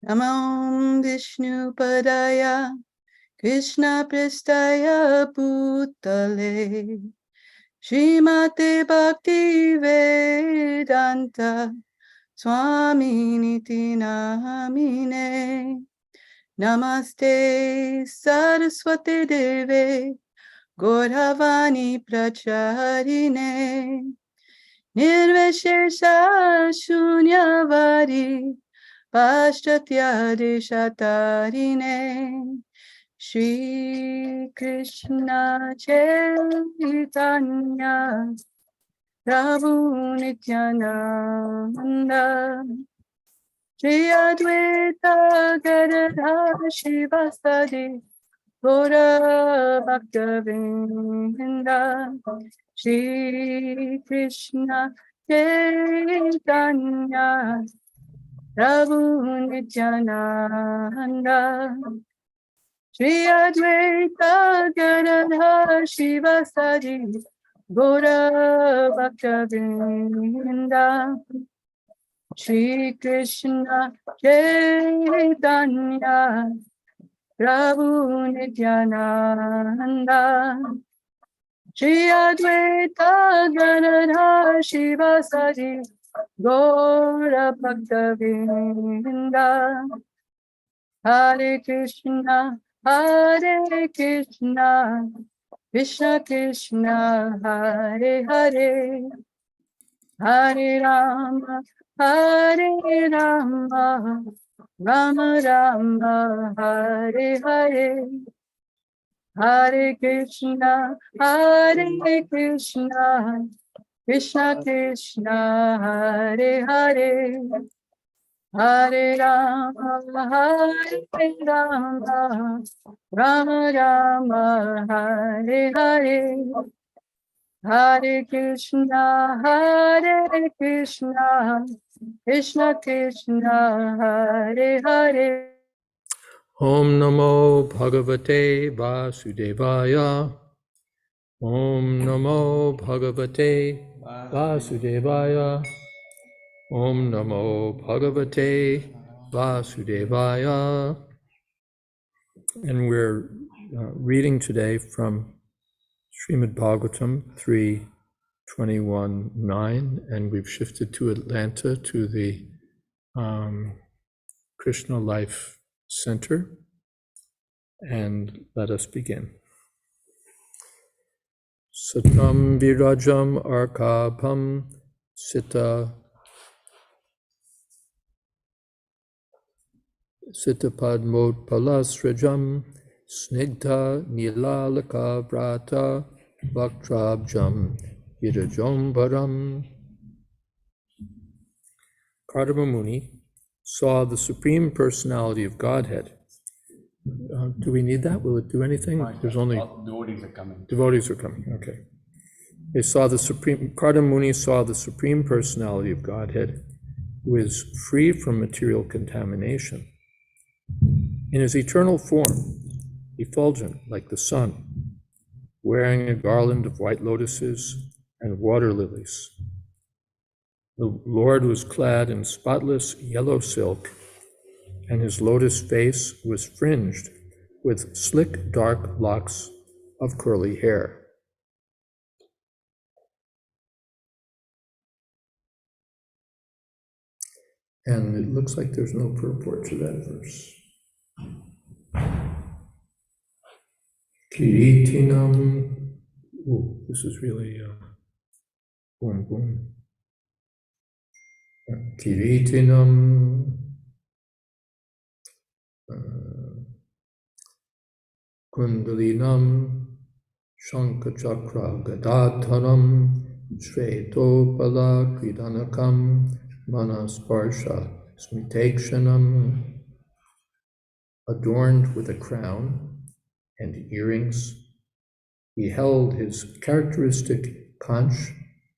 Namo Vishnu Padaya Krishna Prestaya Bhutale Srimate Bhakti Vedanta Swami Niti Namine Namaste Saraswati Deve Gauravani Pracharine Nirvishesha Shunyavadi Paschatya Deshatarine Shri Krishna Chaitanya Prabhu Nityananda Jayadvaita Gadadhar Shivasadi Gaura Bhaktavinda Shri Krishna Chaitanya Prabhu Nityananda Shri Advaita Gadadhar Shivasadi Gaura Bhaktavinda Shri Krishna Chaitanya Prabhu Nityananda Shri Advaita Gadadhar Shivasadi Gaura Bhaktavinda Hare Krishna Krishna Krishna Hare Hare Hare Rama Rama Rama Hare Hare Hare Krishna Krishna Krishna Hare Hare Hare Rama Rama Rama Hare Hare Hare Krishna Krishna Krishna Hare Hare Om Namo Bhagavate Vasudevaya. Om Namo Bhagavate Vasudevaya. Om Namo Bhagavate Vasudevaya. And we're reading today from Srimad Bhagavatam 3:21-9, and we've shifted to Atlanta to the Krishna Life Center. And let us begin. Satam virajam arkapam sitapadmot palasrajam snigdha nilalaka brata vaktrabjam virajam varam. Kardama Muni saw the Supreme Personality of Godhead. Do we need that? Will it do anything? There's only devotees are coming. Devotees are coming. Okay. Kardama Muni saw the Supreme Personality of Godhead, who is free from material contamination. In his eternal form, effulgent like the sun, wearing a garland of white lotuses and water lilies. The Lord was clad in spotless yellow silk, and his lotus face was fringed with slick, dark locks of curly hair. And it looks like there's no purport to that verse. Kiritinam. Ooh, this is really boom, boom. Kiritinam. Kundalinam. Shankachakra Gadadharam. Shvetopala Kridanakam. Manasparsha Smitekshanam. Adorned with a crown and earrings, he held his characteristic conch,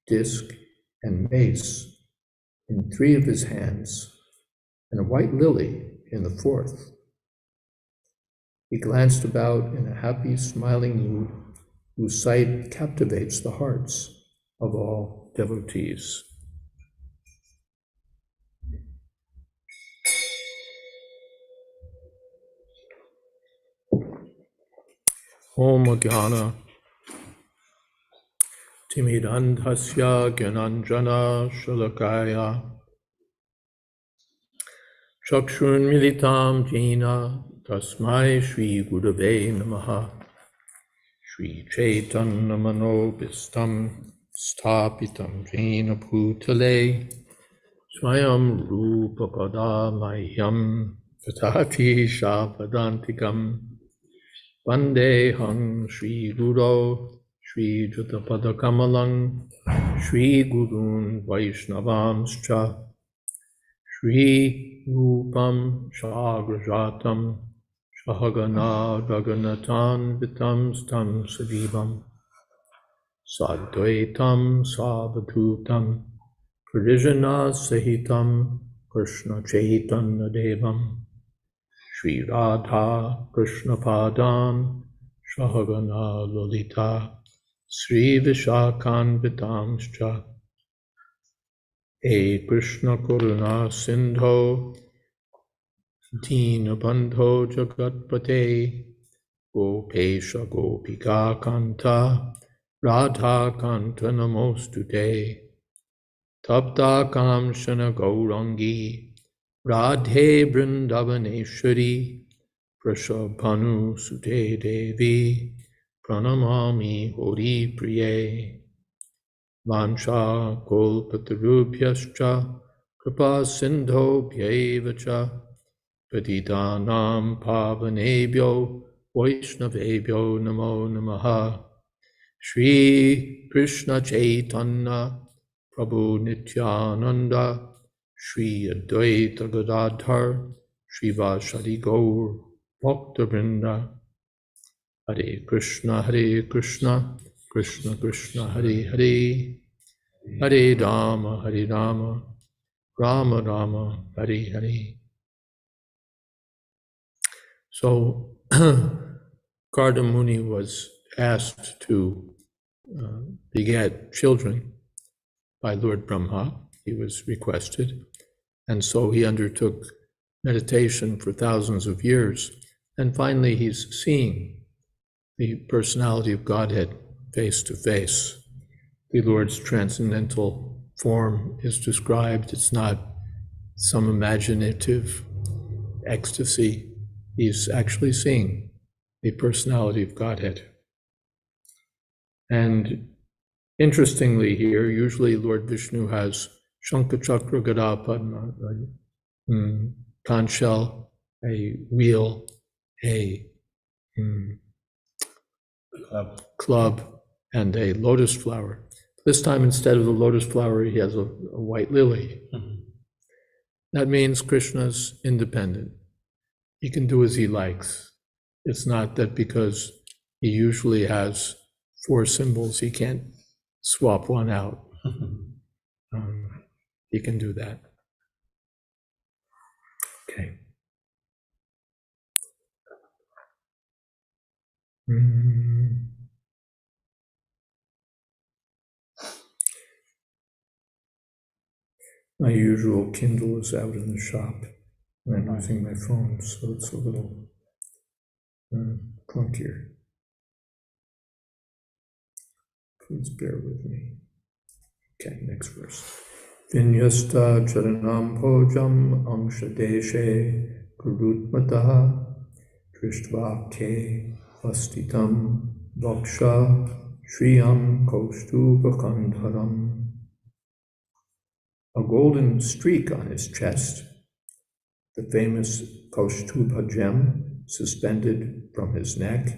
disc, and mace in 3 of his hands, and a white lily in the 4th. He glanced about in a happy, smiling mood, whose sight captivates the hearts of all devotees. Om Jnana Timidandhasya Gyananjana Shalakaya Chakshurmilitam Jena Tasmai Shri Gurave Namaha Shri Chaitanya Manobhistam Sthapitam Jena Bhutale Swayam Rupa Padamahyam Tatati Shapadantikam Vandeham Shri Guru Shri Jutapada Kamalang Shri Gurun Vaishnavamscha Shri Rupam Shagrajatam Shahagana Raganatan Vitam Stam Sadivam Sadvaitam Savadhutam Pradijana Sahitam Krishna Chaitanya Devam Shri Radha Krishna Padam Shahagana Lolita Sri Vishakan Vitamscha He Krishna Karuna Sindho Dinabandho Jagatpate Gopesha Gopika Kanta Radha Kanta Namostute Tapta Kamshana Gaurangi Radhe Vrindavaneshwari Prashabhanu Sute Devi Pranamami Hori Priye Vansha Kolpatarubhyascha Kripa Sindho Bhyevacha Patitanam Pavanebhyo Vaishnavebhyo Namo Namaha Shri Krishna Chaitanya Prabhu Nityananda Shri Advaita Gadadhar Shri Vashadi Gaur Bhakta Vrinda Hare Krishna Krishna Krishna Hare Hare Hare Rama Rama Rama Hare Hare. So Kardamuni was asked to beget children by Lord Brahma. He was requested. And so he undertook meditation for thousands of years. And finally, he's seeing the personality of Godhead face to face. The Lord's transcendental form is described. It's not some imaginative ecstasy. He's actually seeing the personality of Godhead. And interestingly here, usually Lord Vishnu has Shankha Chakra Gada Padma, conch shell, a wheel, a club, and a lotus flower. This time, instead of the lotus flower, he has a white lily. That means Krishna's independent. He can do as he likes. It's not that because he usually has 4 symbols, he can't swap one out. He can do that. Okay. My usual Kindle is out in the shop, and I'm using my phone, so it's a little clunkier. Please bear with me. Okay, next verse. Vinyasta charanam bhojam amshadeshe kurutmataha drishtva vastitam vaksha shriyam kaustubhakandharam. A golden streak on his chest, the famous Kaustubha gem suspended from his neck.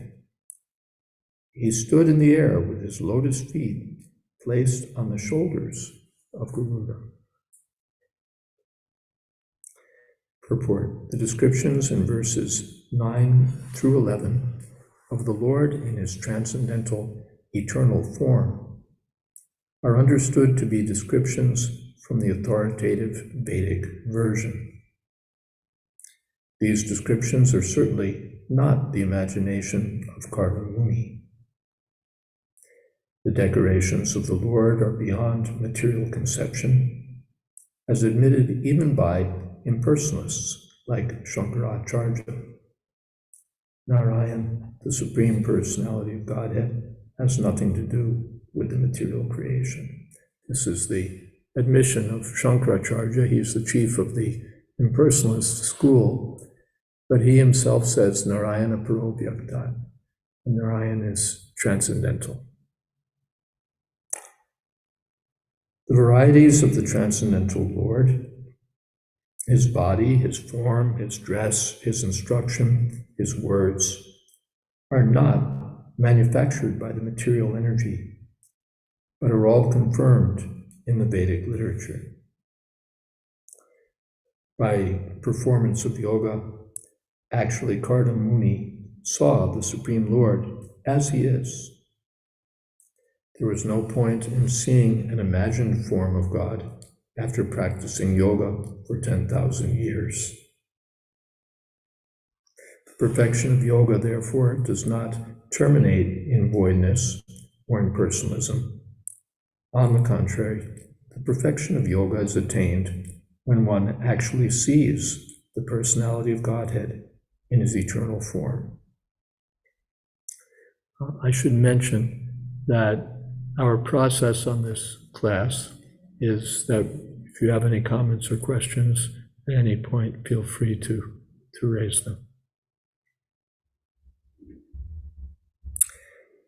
He stood in the air with his lotus feet placed on the shoulders of Garuda. Purport. The descriptions in verses 9 through 11 of the Lord in his transcendental eternal form are understood to be descriptions from the authoritative Vedic version. These descriptions are certainly not the imagination of Kardamuni. The decorations of the Lord are beyond material conception, as admitted even by impersonalists like Shankaracharya. Narayan, the Supreme Personality of Godhead, has nothing to do with the material creation. This is the admission of Shankaracharya. He's the chief of the impersonalist school, but he himself says Narayana Parobhyakta, and Narayan is transcendental. The varieties of the transcendental Lord, his body, his form, his dress, his instruction, his words, are not manufactured by the material energy, but are all confirmed in the Vedic literature. By performance of yoga, actually Karda Muni saw the Supreme Lord as he is. There was no point in seeing an imagined form of God after practicing yoga for 10,000 years. The perfection of yoga, therefore, does not terminate in voidness or in personalism. On the contrary, the perfection of yoga is attained when one actually sees the personality of Godhead in his eternal form. I should mention that our process on this class is that if you have any comments or questions at any point, feel free to raise them.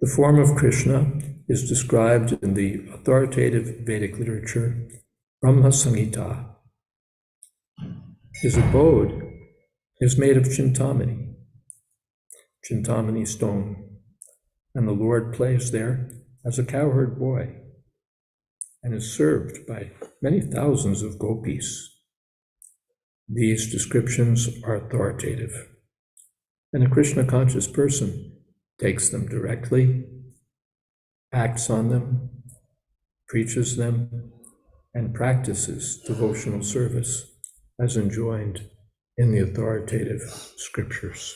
The form of Krishna is described in the authoritative Vedic literature, Brahma Samhita. His abode is made of Chintamani stone, and the Lord plays there as a cowherd boy and is served by many thousands of gopis. These descriptions are authoritative, and a Krishna-conscious person takes them directly, acts on them, preaches them, and practices devotional service as enjoined in the authoritative scriptures.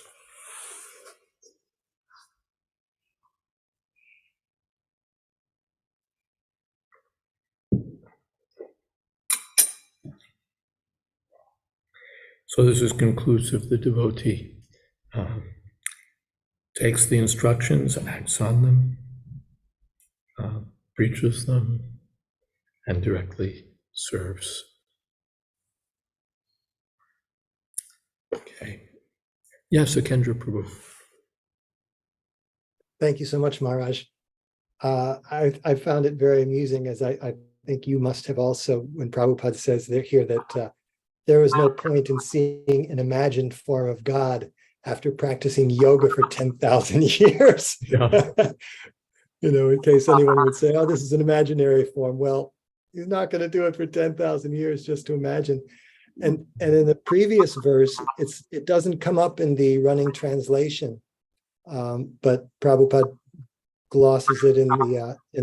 So this is conclusive. The devotee takes the instructions, acts on them, preaches them, and directly serves. Okay. Yes, Akendra Prabhu. Thank you so much, Maharaj. I found it very amusing, as I think you must have also, when Prabhupada says here that there was no point in seeing an imagined form of God after practicing yoga for 10,000 years. Yeah. In case anyone would say, oh, this is an imaginary form. Well, he's not going to do it for 10,000 years just to imagine. And in the previous verse, it doesn't come up in the running translation, but Prabhupada glosses it in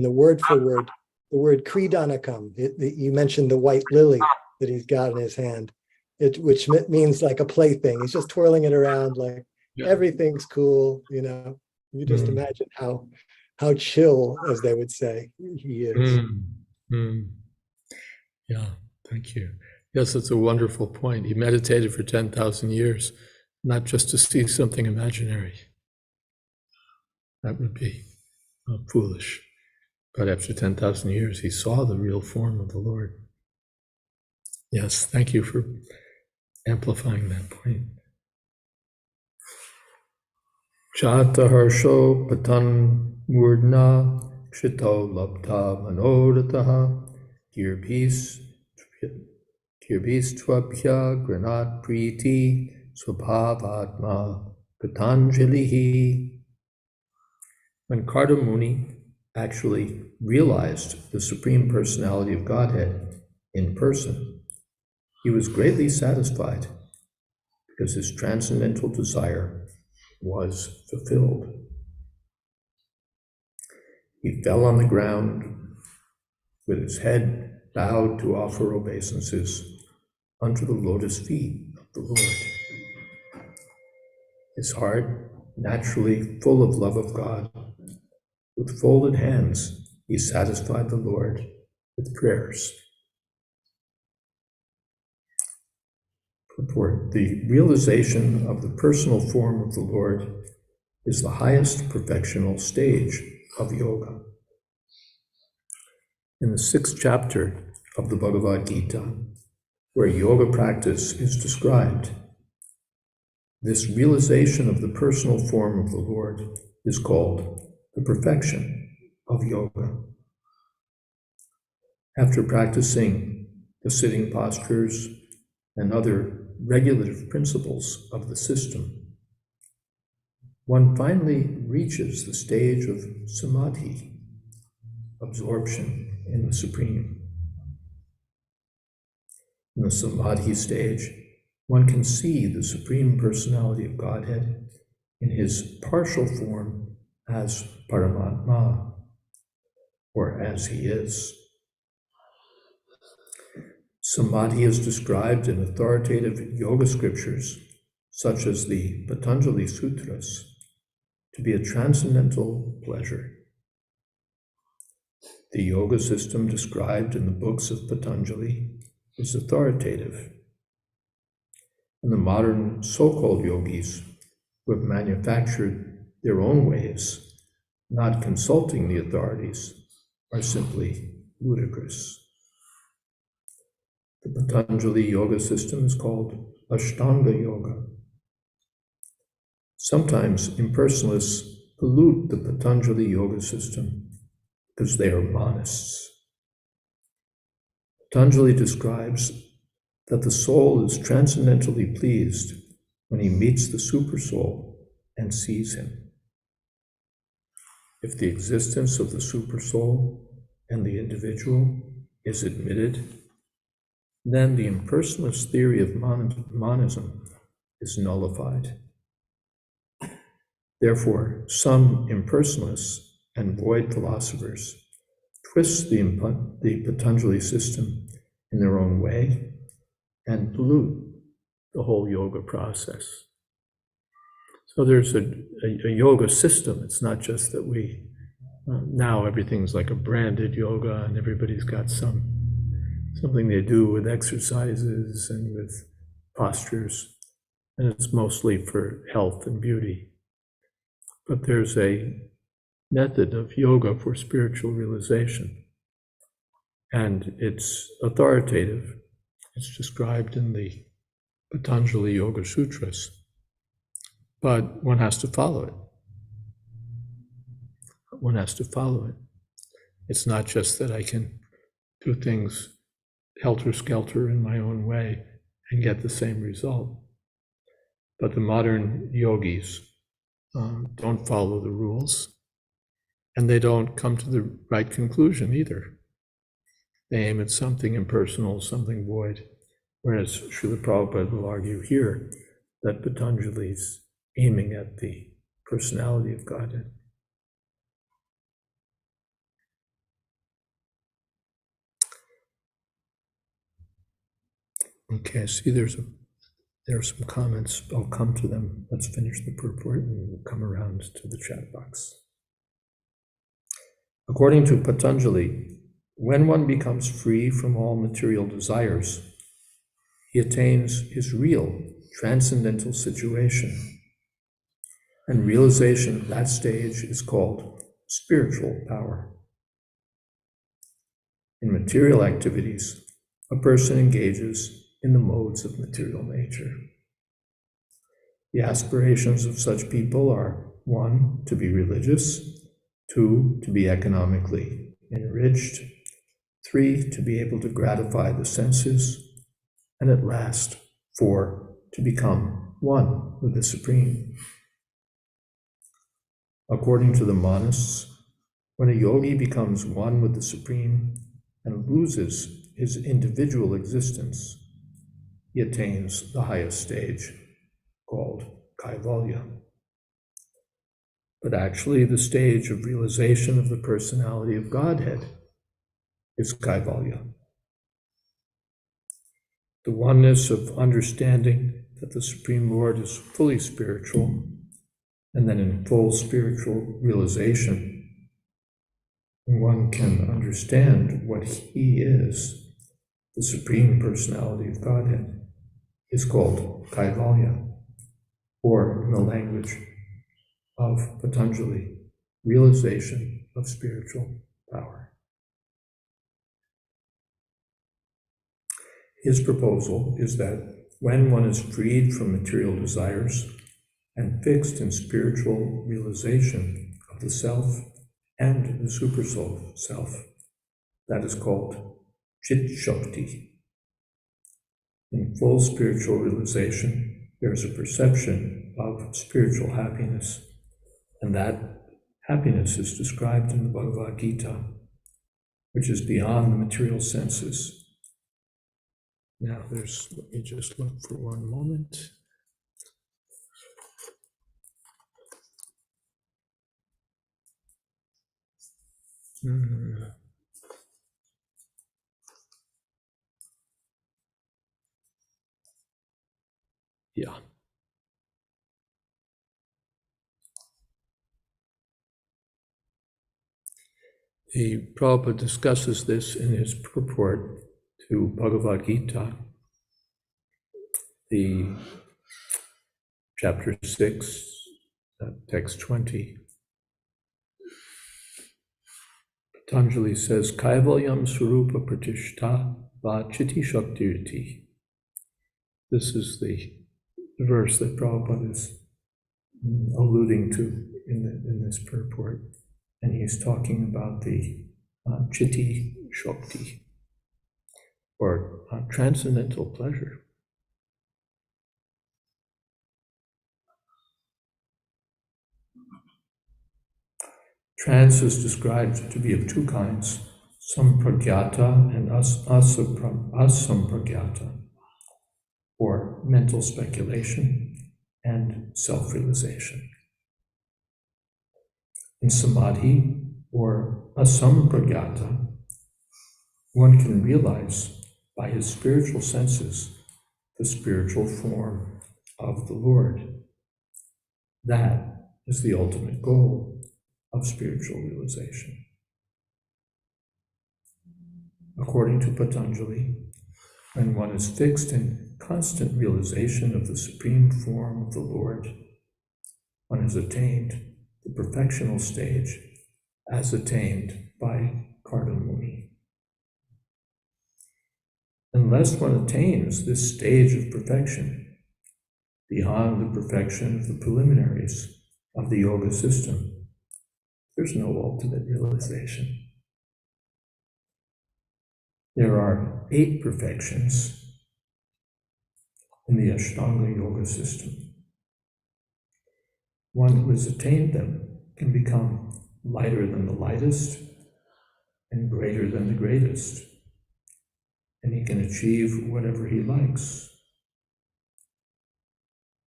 the word for word, the word kridanakam. You mentioned the white lily that he's got in his hand, which means like a plaything. He's just twirling it around like everything's cool. You just imagine how chill, as they would say, he is. Yeah, thank you. Yes, it's a wonderful point. He meditated for 10,000 years, not just to see something imaginary. That would be foolish. But after 10,000 years, he saw the real form of the Lord. Yes, thank you for amplifying that point. Chata harsho patan murdna kshito labdha manodataha kirbis twabhya granat priti swabhavatma patanjalihi. When Karda Muni actually realized the Supreme Personality of Godhead in person, he was greatly satisfied because his transcendental desire was fulfilled. He fell on the ground with his head bowed to offer obeisances unto the lotus feet of the Lord. His heart, naturally full of love of God, with folded hands, he satisfied the Lord with prayers. Purport: the realization of the personal form of the Lord is the highest perfectional stage of yoga. In the 6th chapter of the Bhagavad Gita, where yoga practice is described, this realization of the personal form of the Lord is called the perfection of yoga. After practicing the sitting postures and other regulative principles of the system, one finally reaches the stage of samadhi, absorption in the Supreme. In the samadhi stage, one can see the Supreme Personality of Godhead in his partial form as Paramatma, or as he is. Samadhi is described in authoritative yoga scriptures, such as the Patanjali Sutras, to be a transcendental pleasure. The yoga system described in the books of Patanjali is authoritative, and the modern so-called yogis who have manufactured their own ways, not consulting the authorities, are simply ludicrous. The Patanjali yoga system is called Ashtanga Yoga. Sometimes impersonalists pollute the Patanjali yoga system because they are monists. Patanjali describes that the soul is transcendently pleased when he meets the Supersoul and sees him. If the existence of the Supersoul and the individual is admitted, then the impersonalist theory of monism is nullified. Therefore, some impersonalists and void philosophers twist the Patanjali system in their own way and pollute the whole yoga process. So there's a yoga system. It's not just that now everything's like a branded yoga and everybody's got something they do with exercises and with postures, and it's mostly for health and beauty. But there's a method of yoga for spiritual realization, and it's authoritative. It's described in the Patanjali Yoga Sutras, but one has to follow it. One has to follow it. It's not just that I can do things helter-skelter in my own way and get the same result. But the modern yogis don't follow the rules, and they don't come to the right conclusion either. They aim at something impersonal, something void, whereas Srila Prabhupada will argue here that Patanjali is aiming at the personality of Godhead. Okay, I see there are some comments. I'll come to them. Let's finish the purport and we'll come around to the chat box. According to Patanjali, when one becomes free from all material desires, he attains his real transcendental situation. And realization at that stage is called spiritual power. In material activities, a person engages in the modes of material nature. The aspirations of such people are 1, to be religious, 2, to be economically enriched, 3, to be able to gratify the senses, and at last, 4, to become one with the Supreme. According to the monists, when a yogi becomes one with the Supreme and loses his individual existence, he attains the highest stage, called Kaivalya. But actually, the stage of realization of the personality of Godhead is Kaivalya. The oneness of understanding that the Supreme Lord is fully spiritual, and then in full spiritual realization, one can understand what he is, the Supreme Personality of Godhead. is called Kaivalya, or in the language of Patanjali, realization of spiritual power. His proposal is that when one is freed from material desires and fixed in spiritual realization of the self and the supersoul self, that is called Chit Shakti. In full spiritual realization, there is a perception of spiritual happiness, and that happiness is described in the Bhagavad Gita, which is beyond the material senses. Now, let me just look for one moment. Yeah. The Prabhupada discusses this in his purport to Bhagavad Gita, the chapter 6, text 20. Patanjali says, Kaivalyam Swarupa Pratishta Va Chiti Shaktirti. This is the verse that Prabhupada is alluding to in this purport. And he's talking about the Chitti Shakti, or transcendental pleasure. Trance is described to be of two kinds, sampragyata and asampragyata, or mental speculation and self-realization. In samadhi, or asampragyata, one can realize by his spiritual senses the spiritual form of the Lord. That is the ultimate goal of spiritual realization. According to Patanjali, when one is fixed in constant realization of the supreme form of the Lord, one has attained the perfectional stage as attained by Kardamuni. Unless one attains this stage of perfection, beyond the perfection of the preliminaries of the yoga system, there's no ultimate realization. There are 8 perfections in the Ashtanga yoga system. One who has attained them can become lighter than the lightest and greater than the greatest, and he can achieve whatever he likes.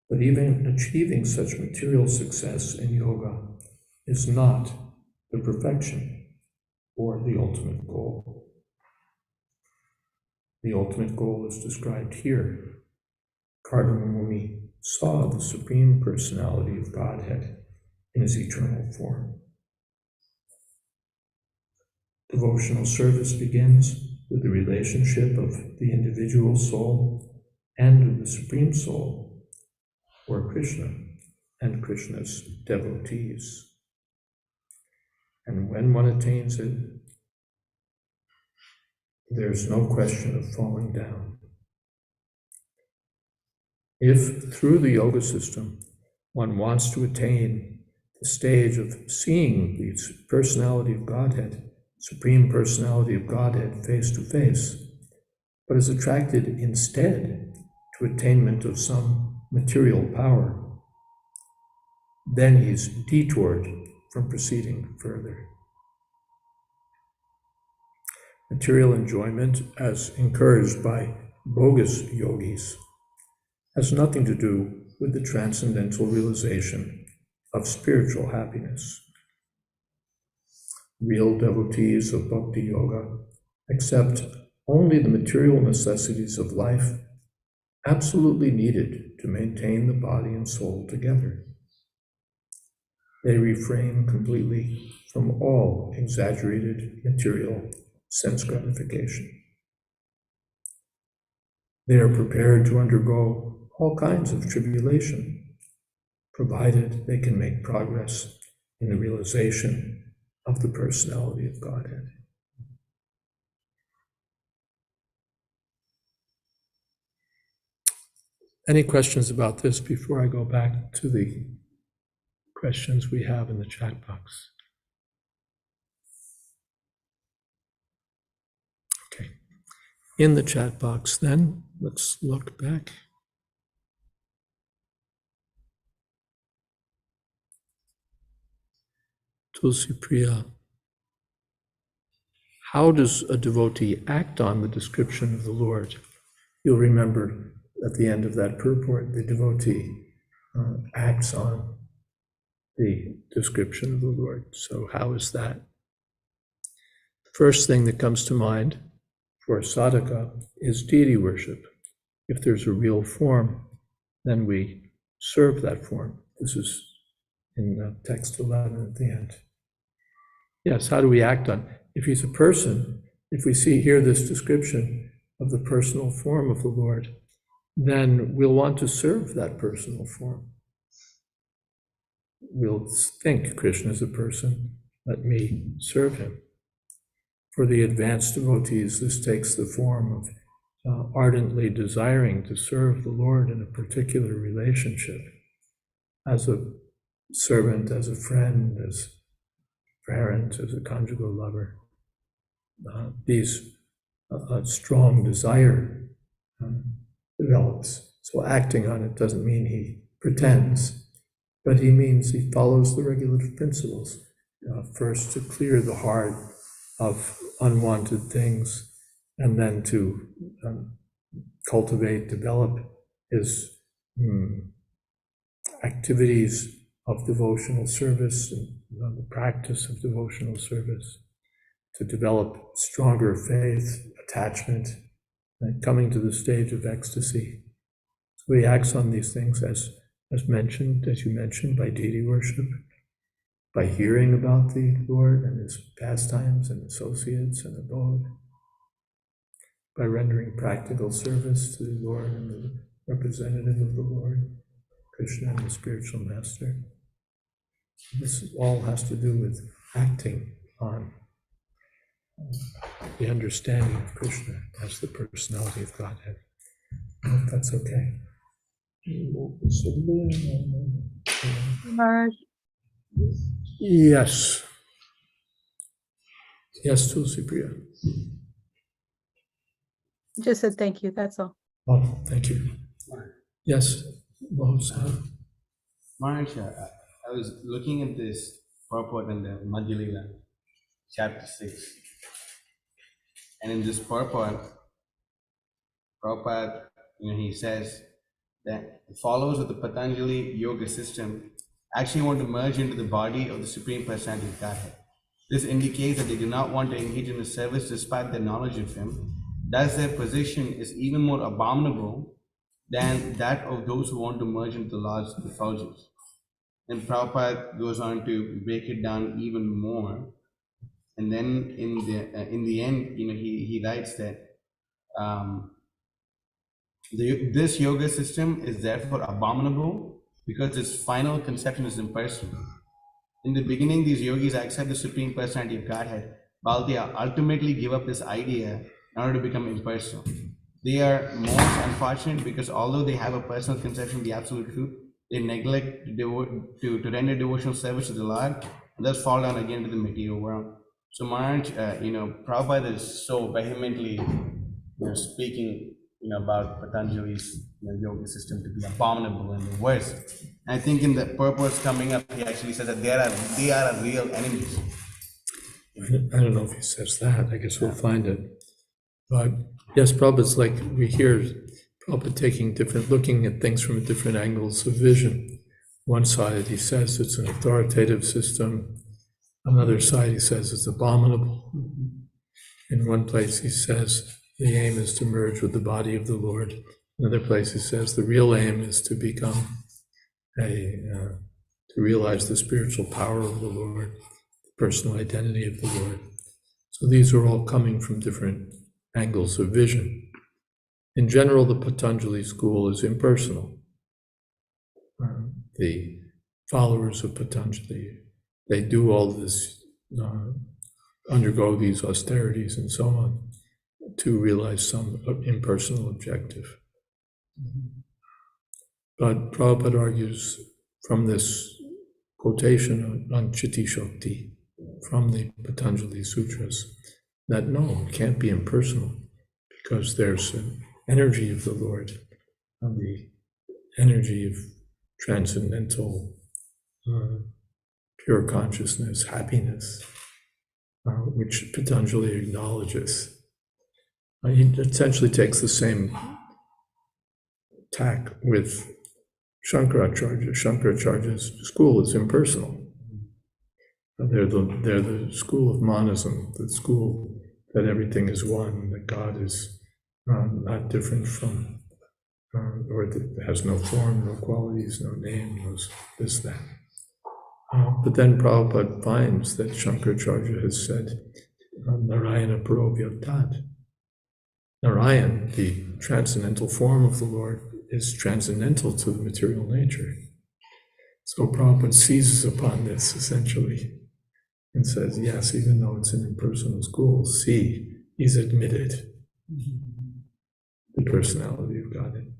But even achieving such material success in yoga is not the perfection or the ultimate goal. The ultimate goal is described here. Kardamuni saw the Supreme Personality of Godhead in his eternal form. Devotional service begins with the relationship of the individual soul and of the Supreme Soul, or Krishna, and Krishna's devotees. And when one attains it, there's no question of falling down. If through the yoga system one wants to attain the stage of seeing the personality of Godhead, Supreme Personality of Godhead face to face, but is attracted instead to attainment of some material power, then he's detoured from proceeding further. Material enjoyment, as encouraged by bogus yogis, has nothing to do with the transcendental realization of spiritual happiness. Real devotees of bhakti yoga accept only the material necessities of life absolutely needed to maintain the body and soul together. They refrain completely from all exaggerated material sense gratification. They are prepared to undergo all kinds of tribulation, provided they can make progress in the realization of the personality of Godhead. Any questions about this before I go back to the questions we have in the chat box? Okay. In the chat box, then, let's look back. Tulsi Priya. How does a devotee act on the description of the Lord? You'll remember at the end of that purport, the devotee acts on the description of the Lord. So how is that? First thing that comes to mind for a sadhaka is deity worship. If there's a real form, then we serve that form. This is in text 11 at the end. Yes, how do we act on? If he's a person, if we see here this description of the personal form of the Lord, then we'll want to serve that personal form. We'll think Krishna is a person, let me serve him. For the advanced devotees, this takes the form of ardently desiring to serve the Lord in a particular relationship, as a servant, as a friend, as a parent, as a conjugal lover. These strong desire develops. So acting on it doesn't mean he pretends, but he means he follows the regulative principles. First, to clear the heart of unwanted things, and then to cultivate, develop his activities of devotional service and the practice of devotional service, to develop stronger faith, attachment, and coming to the stage of ecstasy. So he acts on these things as mentioned, as you mentioned, by deity worship, by hearing about the Lord and his pastimes and associates and abode, by rendering practical service to the Lord and the representative of the Lord, Krishna and the spiritual master. This all has to do with acting on the understanding of Krishna as the personality of Godhead. I hope that's okay. Maharaj. Yes. Yes, Tulsi Priya. Just said thank you, that's all. Oh, thank you. Yes, Mohsen. Maharaj, I was looking at this purport in the Madhya Lila, chapter 6. And in this purport, Prabhupada, he says that the followers of the Patanjali yoga system actually want to merge into the body of the Supreme Personality of Godhead. This indicates that they do not want to engage in the service despite their knowledge of him. Thus, their position is even more abominable than that of those who want to merge into the Lord's effulgence. And Prabhupada goes on to break it down even more. And then in the end, he writes that this yoga system is therefore abominable because its final conception is impersonal. In the beginning, these yogis accept the Supreme Personality of Godhead, while they ultimately give up this idea in order to become impersonal. They are most unfortunate because although they have a personal conception of the absolute truth, they neglect to render devotional service to the Lord, and thus fall down again to the material world. So Maharaj, Prabhupada is so vehemently speaking about Patanjali's yoga system to be abominable and the worst. And I think in the purpose coming up, he actually says that they are real enemies. I don't know if he says that. I guess we'll find it. But yes, Prabhupada's like we hear Prabhupada looking at things from different angles of vision. One side, he says it's an authoritative system. Another side, he says it's abominable. In one place, he says the aim is to merge with the body of the Lord. Another place, he says the real aim is to become to realize the spiritual power of the Lord, the personal identity of the Lord. So these are all coming from different angles of vision. In general, the Patanjali school is impersonal. The followers of Patanjali, they do all this, undergo these austerities and so on to realize some impersonal objective. But Prabhupada argues from this quotation on Chitti Shakti from the Patanjali Sutras that no, it can't be impersonal because there's an energy of the Lord, and the energy of transcendental pure consciousness, happiness, which Patanjali acknowledges. He essentially takes the same tack with Shankaracharya. Shankaracharya's school is impersonal. They're the school of monism, the school that everything is one, that God is not different from, or that has no form, no qualities, no name, no this, that. But then Prabhupada finds that Shankaracharya has said, Narayana Parovyatat. Narayan, the transcendental form of the Lord, is transcendental to the material nature. So Prabhupada seizes upon this essentially and says, yes, even though it's an impersonal school, see, he's admitted the personality of Godhead.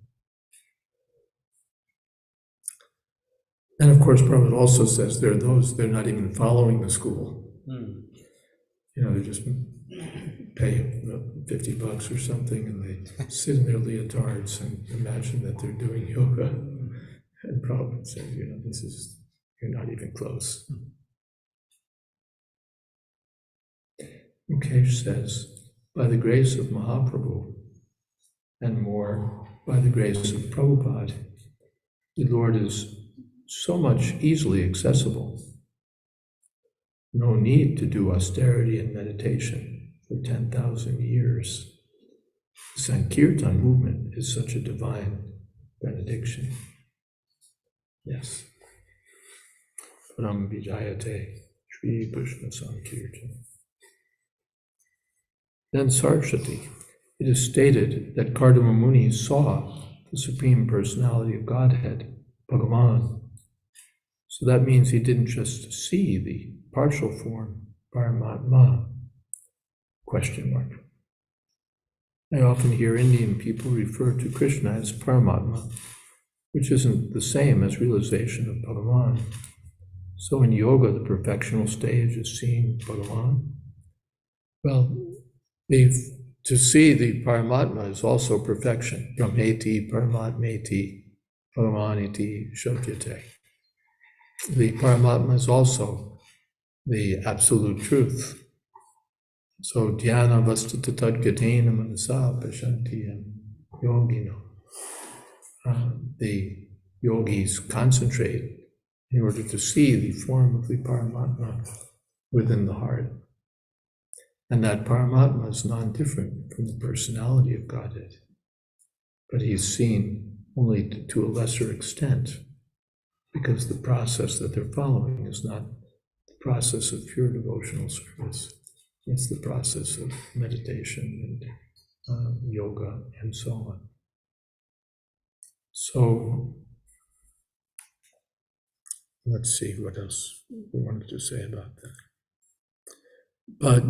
And of course, Prabhupada also says there are those, they're not even following the school. They just pay $50 or something and they sit in their leotards and imagine that they're doing yoga. And Prabhupada says, you're not even close. Mukesh says, by the grace of Mahaprabhu and more by the grace of Prabhupada, the Lord is so much easily accessible. No need to do austerity and meditation for 10,000 years. The Sankirtan movement is such a divine benediction. Yes. Param Vijayate Shri Krishna Sankirtan. Then Saraswati. It is stated that Kardama Muni saw the Supreme Personality of Godhead, Bhagavan. So that means he didn't just see the partial form, Paramatma, ? I often hear Indian people refer to Krishna as Paramatma, which isn't the same as realization of Bhagavan. So in yoga, the perfectional stage is seeing Bhagavan. Well, to see the Paramatma is also perfection. Brahmeti, Paramatmeti, Bhagavaniti, Shotyate. The Paramatma is also the absolute truth. So dhyana vastata tadgatena manasa pashanti and yogino. The yogis concentrate in order to see the form of the Paramatma within the heart. And that Paramatma is non-different from the personality of Godhead. But he's seen only to a lesser extent, because the process that they're following is not the process of pure devotional service. It's the process of meditation and yoga and so on. So, let's see what else we wanted to say about that. But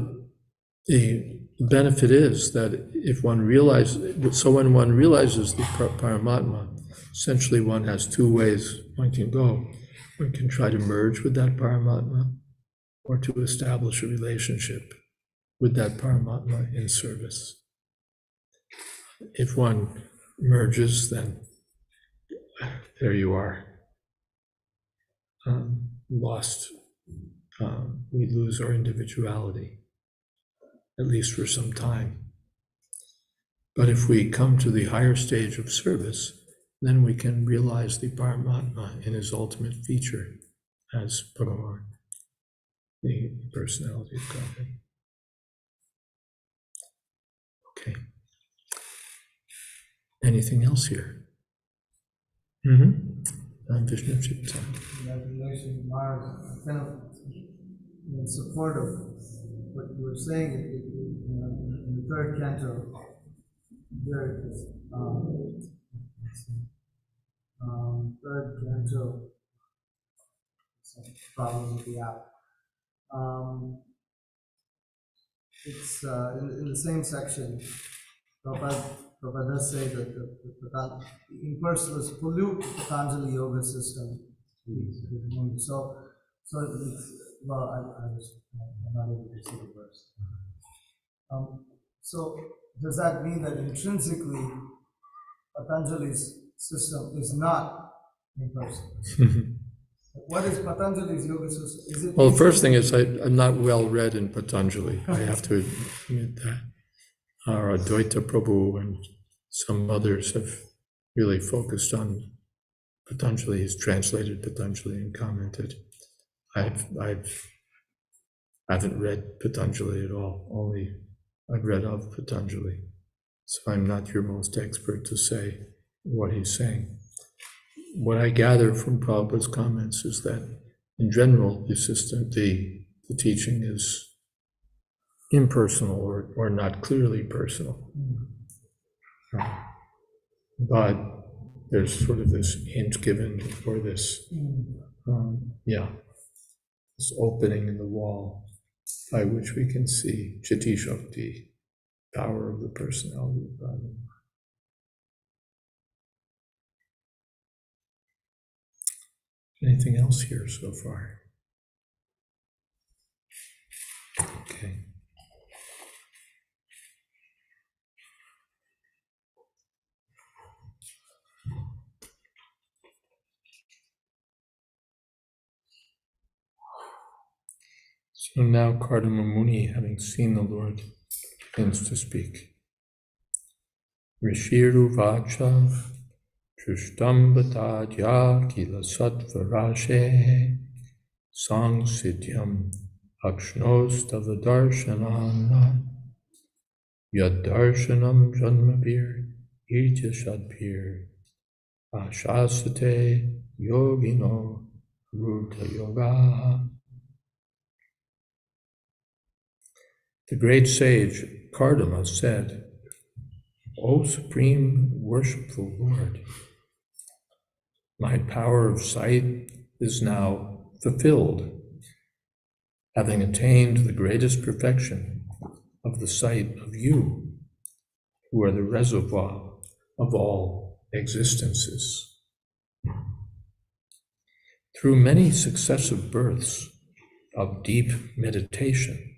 the benefit is that if one realizes, so when one realizes the Paramatma, essentially one has two ways one can go. One can try to merge with that Paramatma or to establish a relationship with that Paramatma in service. If one merges, then there you are, lost. We lose our individuality, at least for some time. But if we come to the higher stage of service, then we can realize the Paramatma in his ultimate feature as Bhagavan, the personality of Godhead. Okay. Anything else here? Vishnu Chitta. Congratulations, Mars. I'm kind of in support of what you were saying in the third canto. There it is. Let's see. Third canto. Some problem with the app. It's in the same section. Prabhupada does say that the impersonalists pollute the Patanjali yoga system. So it's, well, I'm not able to see the verse. So does that mean that intrinsically Patanjali's system is not impersonal? What is Patanjali's yoga system? Is it? Well, the first thing is I'm not well read in Patanjali. I have to admit that. Our Advaita Prabhu and some others have really focused on Patanjali. He's translated Patanjali and commented. I haven't read Patanjali at all. Only I've read of Patanjali. So I'm not your most expert to say what he's saying. What I gather from Prabhupada's comments is that in general, the teaching is impersonal or not clearly personal. But there's sort of this hint given for this, this opening in the wall by which we can see Chitti Shakti, power of the personality of God. Anything else here so far? Okay. So now Kardama Muni, having seen the Lord, begins to speak. Rishiru Vacha Trishtam Bhatadya Kila Satvarashe Sang Siddhyam Akshnos Tavadarshanana Yad Darshanam Janmabir Irjashadbir Ashasate Yogino Ruta Yoga. The great sage Kardama said, O Supreme Worshipful Lord, my power of sight is now fulfilled, having attained the greatest perfection of the sight of you, who are the reservoir of all existences. Through many successive births of deep meditation,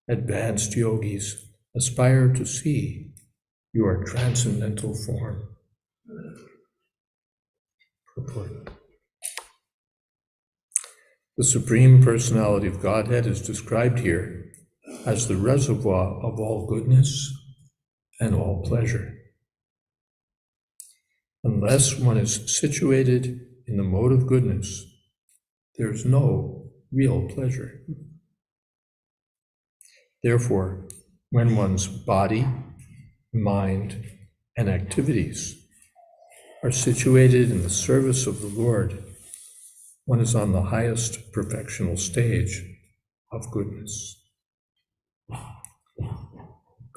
advanced yogis aspire to see your transcendental form. Purport. The Supreme Personality of Godhead is described here as the reservoir of all goodness and all pleasure. Unless one is situated in the mode of goodness, there is no real pleasure. Therefore, when one's body, mind, and activities are situated in the service of the Lord, one is on the highest perfectional stage of goodness.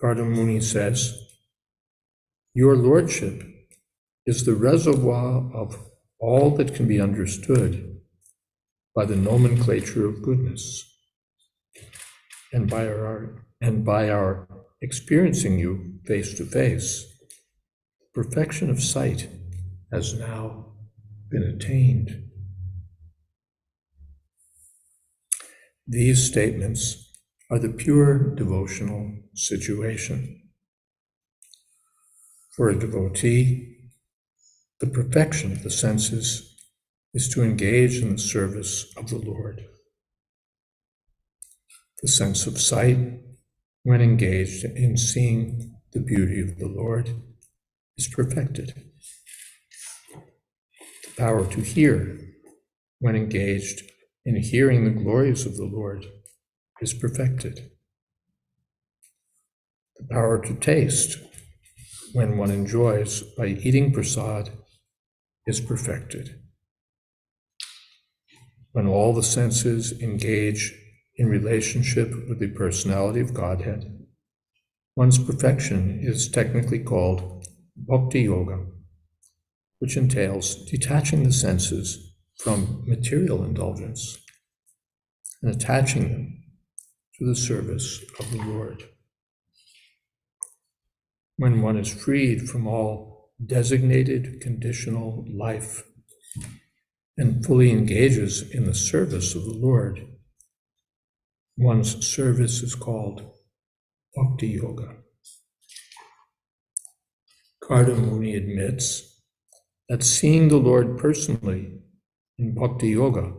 Kardama Muni says, your lordship is the reservoir of all that can be understood by the nomenclature of goodness, and by our experiencing you face to face, perfection of sight has now been attained. These statements are the pure devotional situation. For a devotee, the perfection of the senses is to engage in the service of the Lord. The sense of sight, when engaged in seeing the beauty of the Lord, is perfected. The power to hear, when engaged in hearing the glories of the Lord, is perfected. The power to taste, when one enjoys by eating prasad, is perfected. When all the senses engage in relationship with the personality of Godhead, One's perfection is technically called Bhakti Yoga, which entails detaching the senses from material indulgence and attaching them to the service of the Lord. When one is freed from all designated conditional life and fully engages in the service of the Lord, one's service is called Bhakti Yoga. Kardamuni admits that seeing the Lord personally in Bhakti Yoga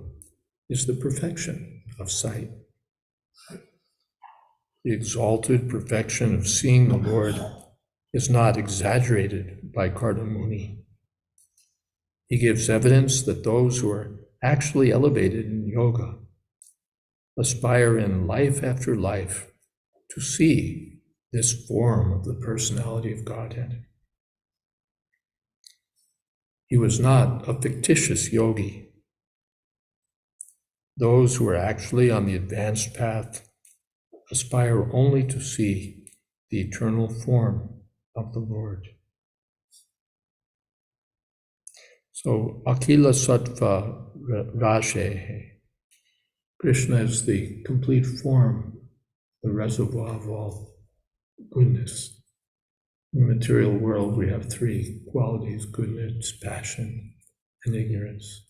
is the perfection of sight. The exalted perfection of seeing the Lord is not exaggerated by Kardamuni. He gives evidence that those who are actually elevated in yoga aspire in life after life to see this form of the personality of Godhead. He was not a fictitious yogi. Those who are actually on the advanced path aspire only to see the eternal form of the Lord. So, Akila Sattva Rashe, Krishna is the complete form, the reservoir of all goodness. In the material world, we have three qualities: goodness, passion, and ignorance.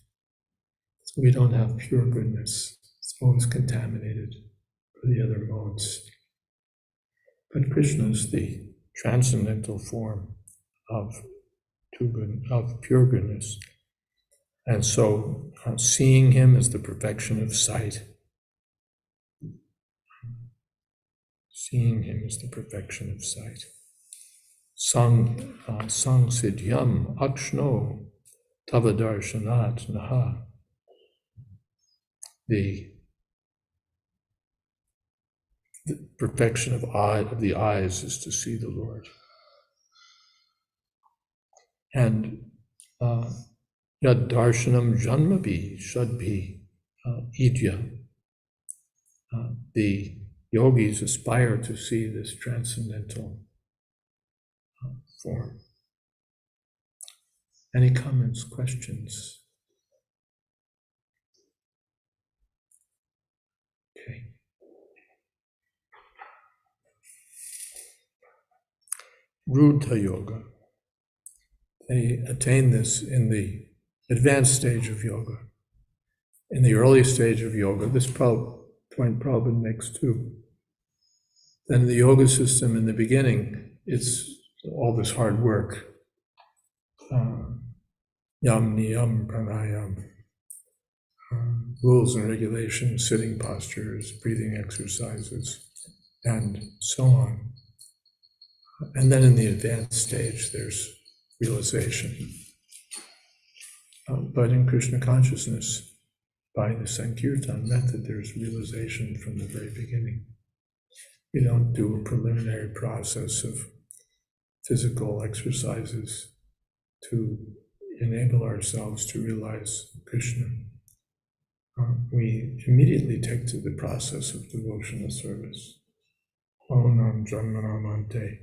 So we don't have pure goodness. It's always contaminated by the other modes. But Krishna is the transcendental form of pure goodness. And so seeing him as the perfection of sight, seeing him as the perfection of sight. Sang siddhyam akshno tavadarshanat naha. The perfection of the eyes is to see the Lord. And yad darshanam janmabhi shadbhi idya. The yogis aspire to see this transcendental form. Any comments, questions? Okay. Rudha Yoga. They attain this in the advanced stage of yoga. In the early stage of yoga, this point Prabhupada makes too. Then in the yoga system in the beginning, it's all this hard work. Yam, niyam, pranayam, rules and regulations, sitting postures, breathing exercises, and so on. And then in the advanced stage, there's realization. But in Krishna consciousness, by the Sankirtan method, there's realization from the very beginning. We don't do a preliminary process of physical exercises to enable ourselves to realize Krishna. We immediately take to the process of devotional service. Onam Janmanamante.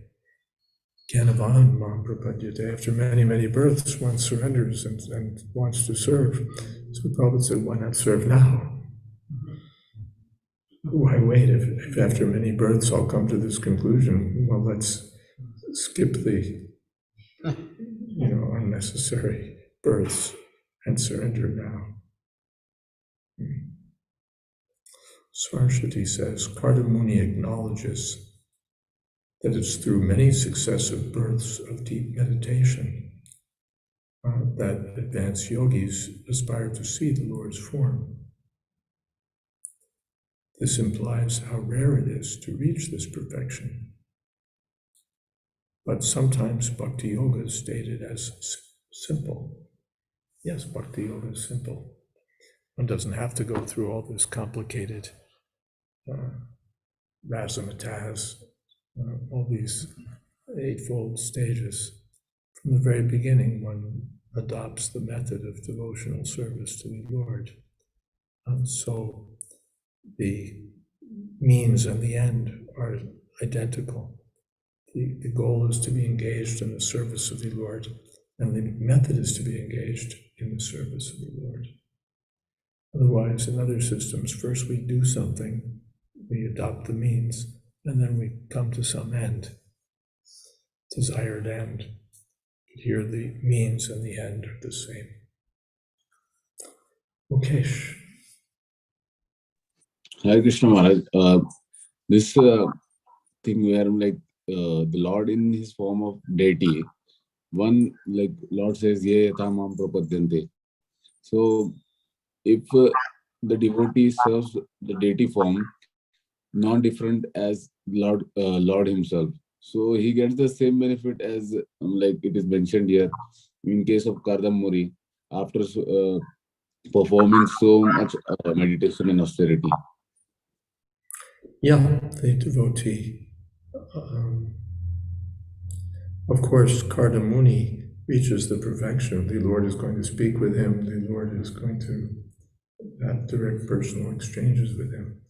Gyanavan Mam Prapadyate. After many, many births, one surrenders and wants to serve. So Prabhupada said, why not serve now? Why wait if after many births I'll come to this conclusion? Well, let's skip the unnecessary births and surrender now. Saraswati says, Kardamuni acknowledges that it's through many successive births of deep meditation that advanced yogis aspire to see the Lord's form. This implies how rare it is to reach this perfection. But sometimes Bhakti Yoga is stated as simple. Yes, Bhakti Yoga is simple. One doesn't have to go through all this complicated razzmatazz, all these eightfold stages. From the very beginning, one adopts the method of devotional service to the Lord. And so the means and the end are identical. the goal is to be engaged in the service of the Lord, and the method is to be engaged in the service of the Lord. Otherwise, in other systems, first we do something, we adopt the means, and then we come to some end, desired end. Here the means and the end are the same. Okay. Hare Krishna Maharaj, this thing where like the Lord in his form of deity, one like Lord says, "Ye yatha mam prapadyante." So if the devotee serves the deity form, non-different as Lord himself, so he gets the same benefit as like it is mentioned here in case of Kardamuri after performing so much meditation and austerity. Yeah, the devotee. Um, of course, Kardamuni reaches the perfection. The Lord is going to speak with him. The Lord is going to have direct personal exchanges with him.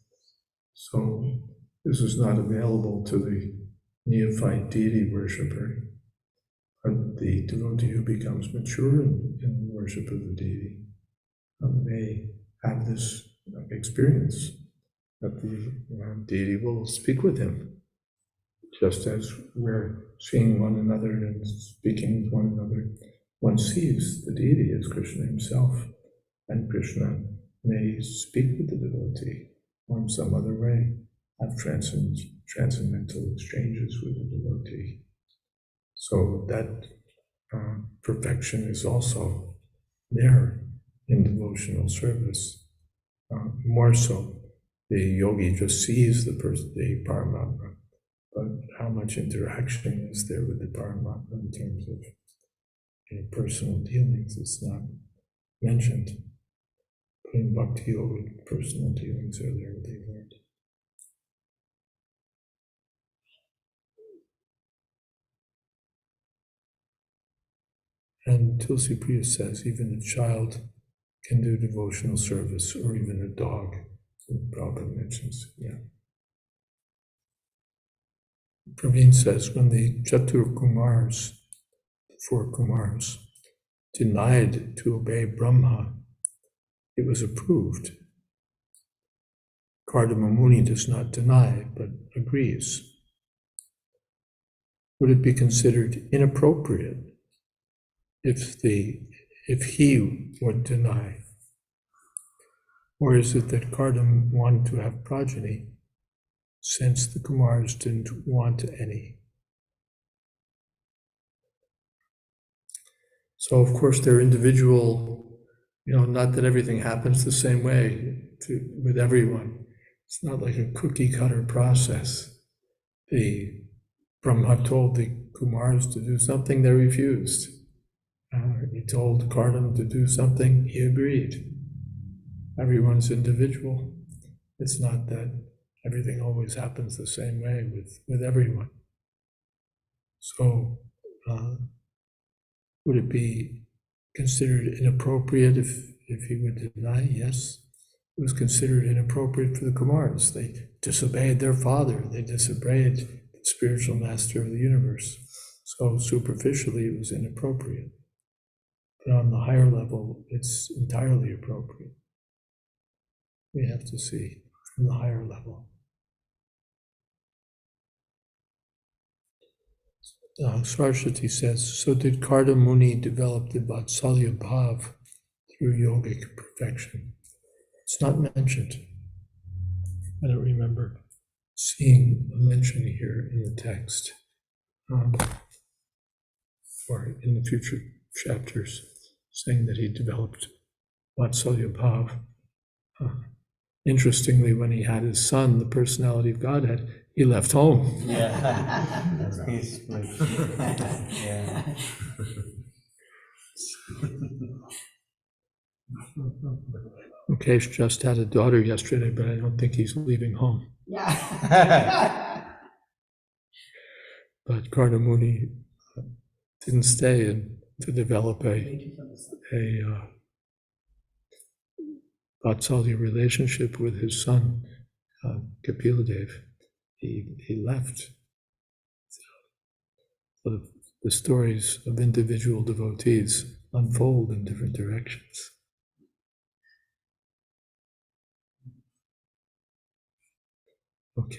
So this is not available to the neophyte deity worshiper, but the devotee who becomes mature in worship of the deity may have this experience that the deity will speak with him, just as we're seeing one another and speaking with one another. One sees the deity as Krishna himself, and Krishna may speak with the devotee or in some other way, have transcendental exchanges with the devotee. So that perfection is also there in devotional service. More so, the yogi just sees the Paramatma, but how much interaction is there with the Paramatma in terms of any personal dealings is not mentioned. But in Bhakti Yoga, personal dealings are there with the Lord. And Tulsi Priya says even a child can do devotional service, or even a dog. Prabhupada mentions, yeah. Praveen says when the Chatur Kumars, the 4 Kumars, denied to obey Brahma, it was approved. Kardama Muni does not deny, but agrees. Would it be considered inappropriate if he would deny? Or is it that Kardama wanted to have progeny, since the Kumars didn't want any? So of course they're individual, not that everything happens the same way with everyone. It's not like a cookie cutter process. The Brahma told the Kumars to do something, they refused. He told Kardama to do something, he agreed. Everyone's individual. It's not that everything always happens the same way with everyone. So would it be considered inappropriate if he would deny? Yes. It was considered inappropriate for the Kumars. They disobeyed their father. They disobeyed the spiritual master of the universe. So superficially, it was inappropriate. But on the higher level, it's entirely appropriate. We have to see from the higher level. Saraswati says, so did Kardama Muni develop the Vatsalya Bhav through yogic perfection? It's not mentioned. I don't remember seeing a mention here in the text, or in the future chapters, saying that he developed Vatsalya Bhav. Interestingly, when he had his son, the personality of Godhead, he left home. Yeah. Peacefully. Yeah. Mukesh just had a daughter yesterday, but I don't think he's leaving home. Yeah. But Kardamuni didn't stay in to develop a Vatsalya relationship with his son, Kapiladev. He left. the stories of individual devotees unfold in different directions. Okay.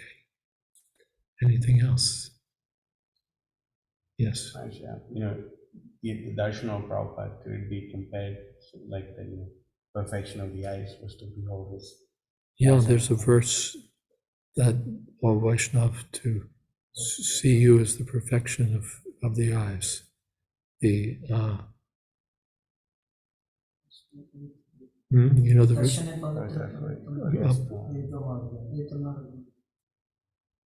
Anything else? Yes. The darshan of Prabhupada, could it be compared to like the perfection of the eyes was to behold his? Yeah, there's a verse that, O Vaishnav, to see you as the perfection of the eyes. The you know the verse?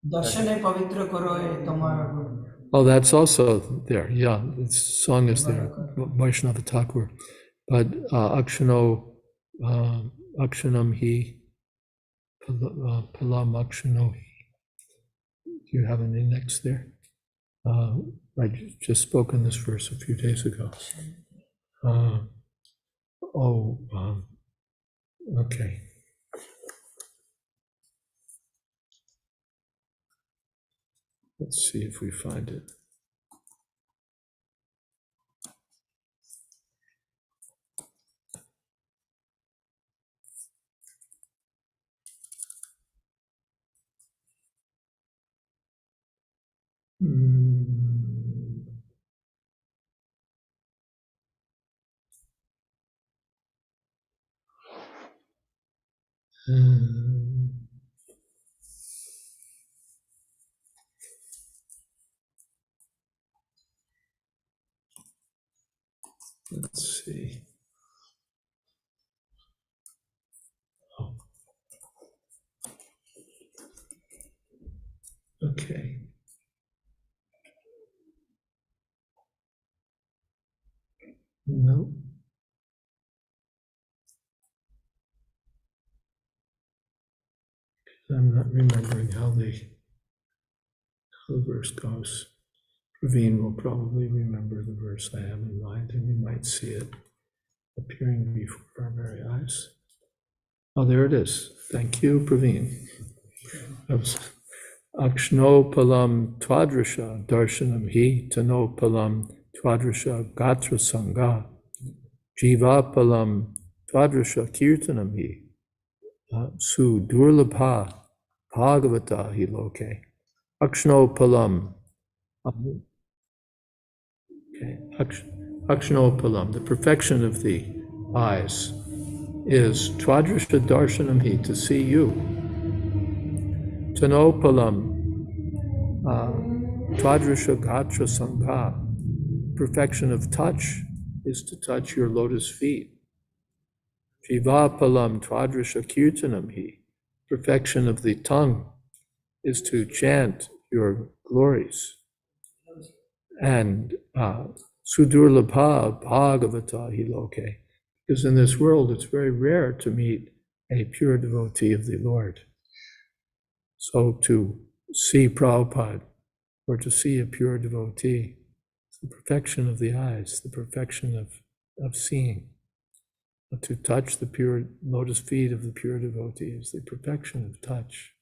Darshane pavitra karo hai tamara gun. Oh, that's also there. Yeah, the song is there, Vaishnava Thakur. But akshanam hi, palam akshano hi. Do you have an index there? I just spoke in this verse a few days ago. Okay. Let's see if we find it. Let's see. Oh. Okay. No. I'm not remembering how the verse goes. Praveen will probably remember the verse I have in mind, and we might see it appearing before our very eyes. Oh, there it is. Thank you, Praveen. Akshno palam tvadrasha darshanam hi tano palam tvadrasha gatra sangha jiva palam tvadrasha kirtanam hi su durlabha bhagavata hi loke akshno palam. Okay. Akshno palam, the perfection of the eyes, is tvadrasha darshanam hi, to see you. Tano palam, tvadrasha gatra sangha, perfection of touch is to touch your lotus feet. Jiva palam tvadrasha kirtanam hi, perfection of the tongue is to chant your glories. And sudurlabha bhagavata hi loke, because in this world it's very rare to meet a pure devotee of the Lord. So to see Prabhupada or to see a pure devotee, it's the perfection of the eyes, the perfection of seeing. But to touch the pure lotus feet of the pure devotee is the perfection of touch.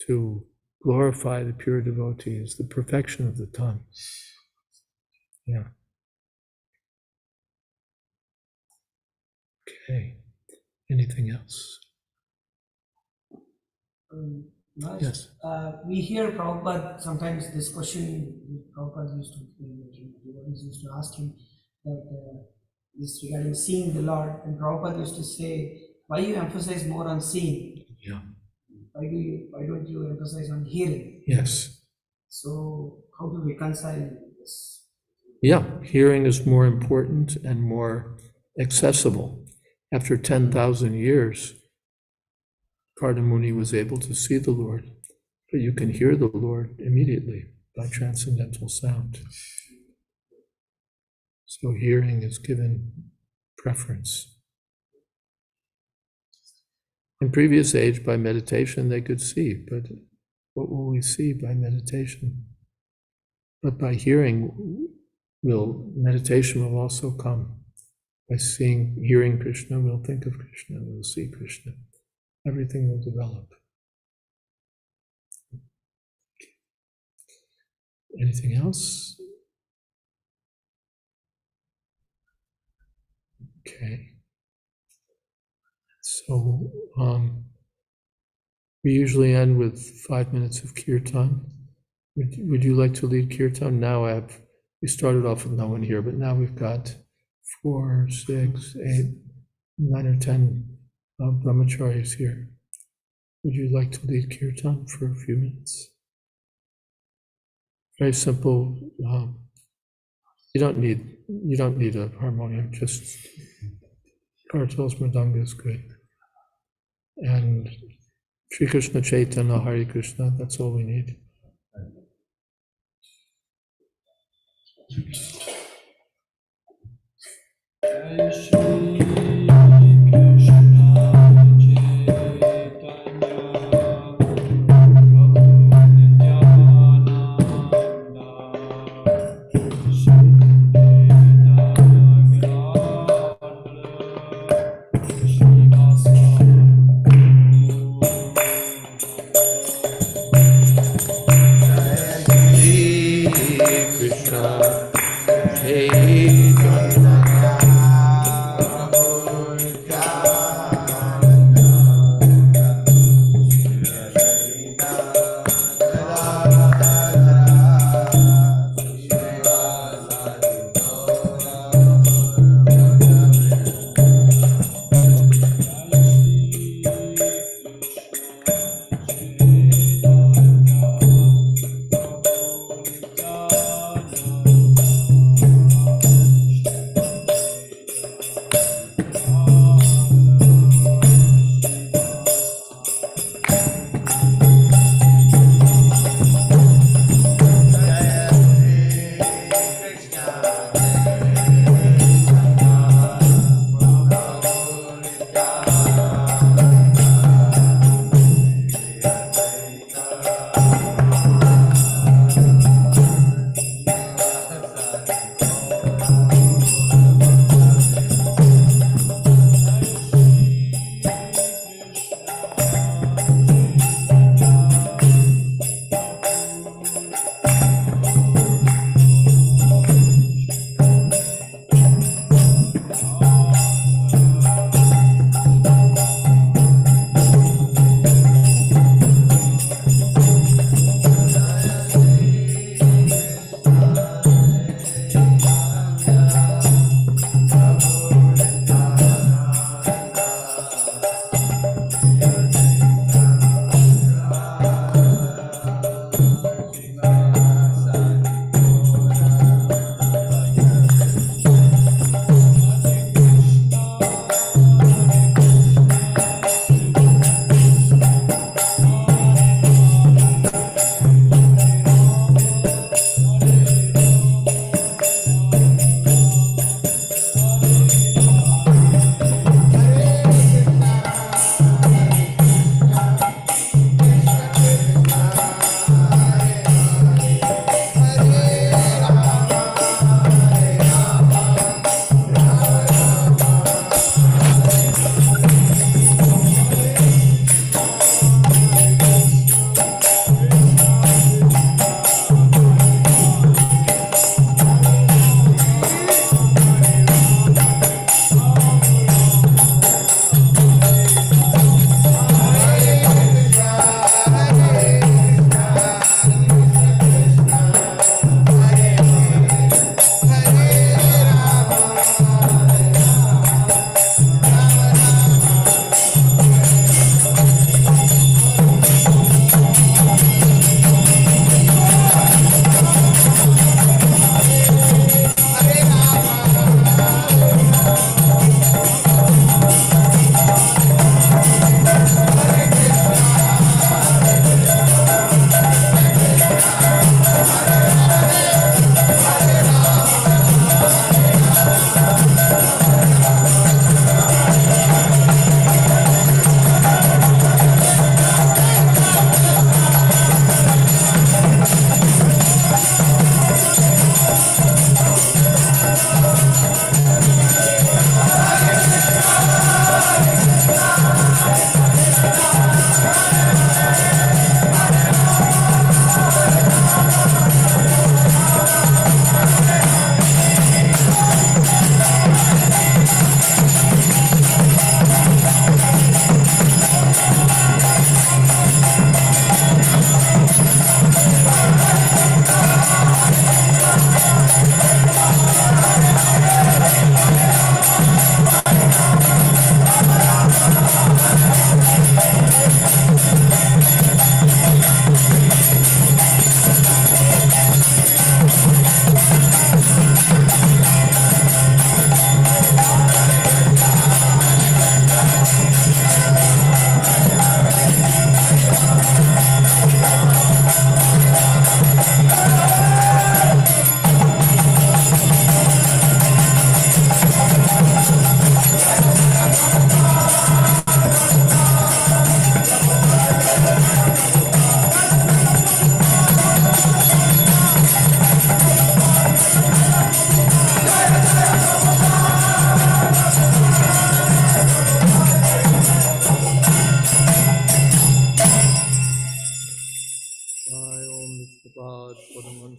To glorify the pure devotee is the perfection of the tongue. Yeah. Okay. Anything else? Yes. We hear Prabhupada, sometimes this question, Prabhupada used to ask him that this regarding seeing the Lord, and Prabhupada used to say, why you emphasize more on seeing? Yeah. Why don't you emphasize on hearing? Yes. So how to reconcile this? Yeah, hearing is more important and more accessible. After 10,000 years, Kardamuni was able to see the Lord, but you can hear the Lord immediately by transcendental sound. So hearing is given preference. In previous age, by meditation, they could see, but what will we see by meditation? But by hearing, meditation will also come. By hearing Krishna, we'll think of Krishna, we'll see Krishna. Everything will develop. Anything else? Okay. So we usually end with 5 minutes of kirtan. Would you like to lead kirtan? Now we started off with no one here, but now we've got 4, 6, 8, 9 or 10 brahmacharis here. Would you like to lead kirtan for a few minutes? Very simple. You don't need a harmonium. Just kartals, mridanga is good. And Sri Krishna Chaitanya, Hare Krishna. That's all we need. Jai Shri Krishna Chaitanya Prabhu Nityananda Shri Jayadvaita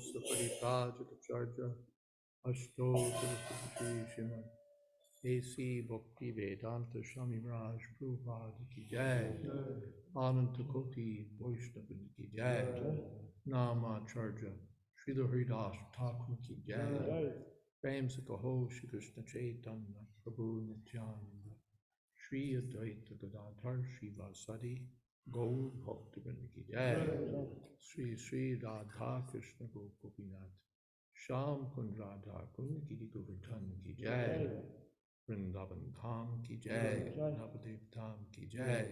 Samasta Paripajata Charja Ashto Tirupati Srimad A.C. Bhakti Vedanta Swami Raj Prabhupada Ki Jai Ananta Koti Vaishnava Ki Jai Nama Charja Srila Haridas Thakur Ki Jai Prem Sakaho Shri Krishna Chaitanya Prabhu Nityananda Shri Advaita Gadadhar Shri Vasadi Gaur Bhaktivinoda Ki Jai Sri Sri Radha Krishna Gopinath Sham Kund Radha Kund Giri Govardhan Ki Jai Vrindavan Dham Ki Jai Navadev Dham Ki Jai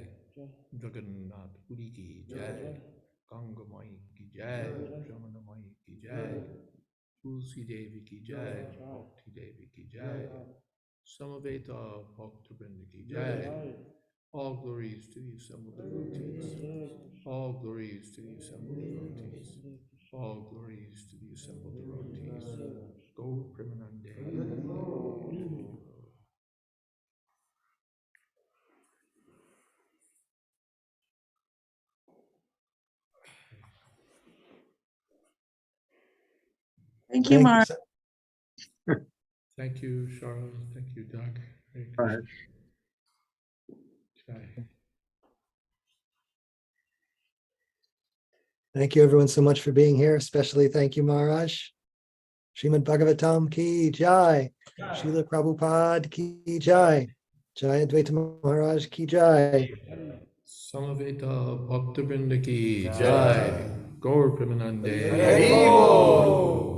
Jagannath Puri Ki Jai Ganga Mai Ki Jai Jamuna Mai Ki Jai Tulsi Devi Ki Jai Bhakti Devi Ki Jai Samaveta Bhakta Vrinda Ki Jai. All glories to the assembled devotees. All glories to the assembled devotees. All glories to the assembled devotees. Go Premanande. Thank you, Mark. Thank you, Charles. Thank you, Doug. Hare Right. Krishna. Jai. Thank you everyone so much for being here. Especially thank you, Maharaj. Srimad Bhagavatam ki jai. Srila Prabhupada ki jai. Jayadvaita Maharaj ki jai. Samaveta Bhakta Vrinda Ki Jai. Gaur Premanande. Haribo.